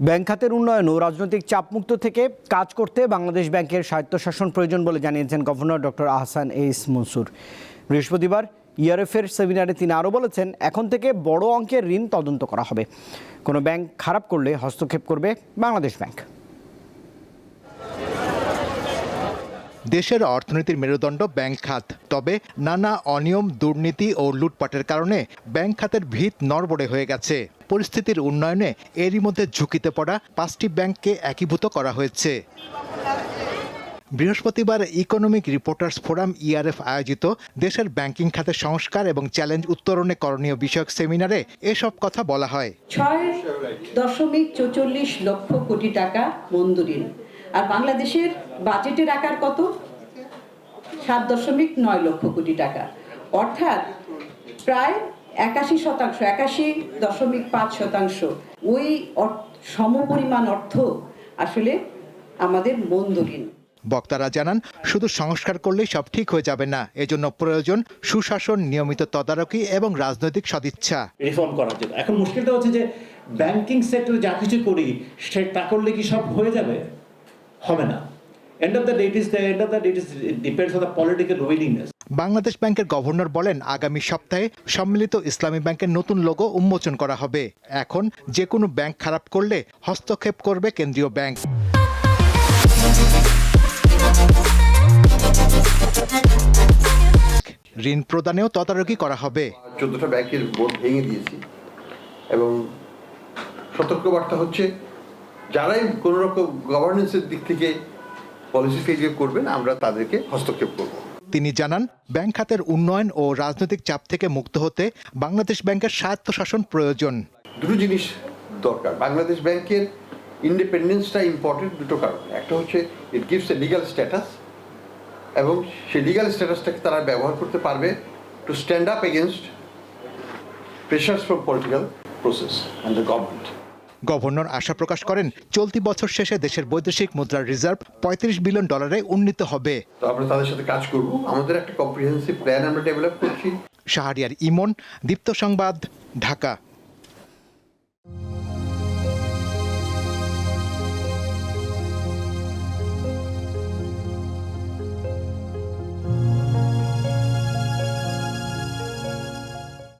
Bank খাতের উন্নয়ন ও রাজনৈতিক চাপমুক্ত থেকে কাজ করতে বাংলাদেশ ব্যাংকের স্বায়ত্তশাসন প্রয়োজন বলে জানিয়েছেন গভর্নর ডক্টর আহসান এইস মনসুর। বৃহস্পতিবার ইআরএফের সেমিনারে তিনি আরও বলেছেন, এখন থেকে বড় অঙ্কের ঋণ তদন্ত করা হবে। কোনো ব্যাংক খারাপ করলে হস্তক্ষেপ করবে বাংলাদেশ ব্যাংক। দেশের অর্থনীতির মেরুদণ্ড ব্যাংক খাত। তবে নানা অনিয়ম, দুর্নীতি ও লুটপাটের কারণে ব্যাংক খাতের ভিত নড়বড়ে হয়ে গেছে। পরিস্থিতির উন্নয়নে এরই মধ্যে ঝুঁকিতে পড়া 5টি ব্যাংককে একীভূত করা হয়েছে। বৃহস্পতিবার ইকোনমিক রিপোর্টার্স ফোরাম ইআরএফ আয়োজিত দেশের ব্যাংকিং খাতের সংস্কার এবং চ্যালেঞ্জ উত্তরণে করণীয় বিষয়ক সেমিনারে এসব কথা বলা হয়। 6.44 লক্ষ কোটি টাকা মঞ্জুরি, আর বাংলাদেশের বাজেটের আকার কত? 7.9 লক্ষ কোটি টাকা, অর্থাৎ প্রায় 81%, 81.5%। ওই সমপরিমাণ অর্থ আসলে আমাদের মঞ্জুরি। বক্তারা জানান, শুধু সংস্কার করলেই সব ঠিক হয়ে যাবে না। এজন্য প্রয়োজন সুশাসন, নিয়মিত তদারকি এবং রাজনৈতিক সদিচ্ছা। রিফর্ম করার জন্য এখন মুশকিলটা হচ্ছে যে ব্যাংকিং সেক্টরে যা কিছু করি তা করলে কি সব হয়ে যাবে? হবে না। End of the day it depends on the political willingness. Bangladesh ব্যাংকের গভর্নর বলেন, আগামী সপ্তাহে সম্মিলিত ইসলামী ব্যাংকের নতুন লোগো উন্মোচন করা হবে। এখন যে কোনো ব্যাংক খারাপ করলে হস্তক্ষেপ করবে কেন্দ্রীয় ব্যাংক। ঋণ প্রদানেও তদারকি করা হবে। 14টা ব্যাংকের বোর্ড ভেঙে দিয়েছি এবং সতর্কবার্তা হচ্ছে, যারাই কোনো রকম গভর্নেন্সের দিক থেকে পলিসি ফেলিয়ার করবেন, আমরা তাদেরকে হস্তক্ষেপ করব। তিনি জানান, ব্যাংক খাতের উন্নয়ন ও রাজনৈতিক চাপ থেকে মুক্ত হতে বাংলাদেশ ব্যাংকের স্বায়ত্তশাসন প্রয়োজন। দুটো জিনিস দরকার। বাংলাদেশ ব্যাংকের ইন্ডিপেন্ডেন্সটা ইম্পর্টেন্ট দুটো কারণ। একটা হচ্ছে it gives a legal status, এবং সেই লিগ্যাল স্ট্যাটাসটাকে তারা ব্যবহার করতে পারবে to stand up against pressures from political process and the government. Governor আশা প্রকাশ করেন, চলতি বছর শেষে দেশের বৈদেশিক মুদ্রার রিজার্ভ $35 বিলিয়ন উন্নীত হবে। তো আমরা তাদের সাথে কাজ করব। আমাদের একটা কম্প্রিহেন্সিভ প্ল্যান আমরা ডেভেলপ করছি। শাহরিয়ার ইমন, দীপ্ত সংবাদ, ঢাকা।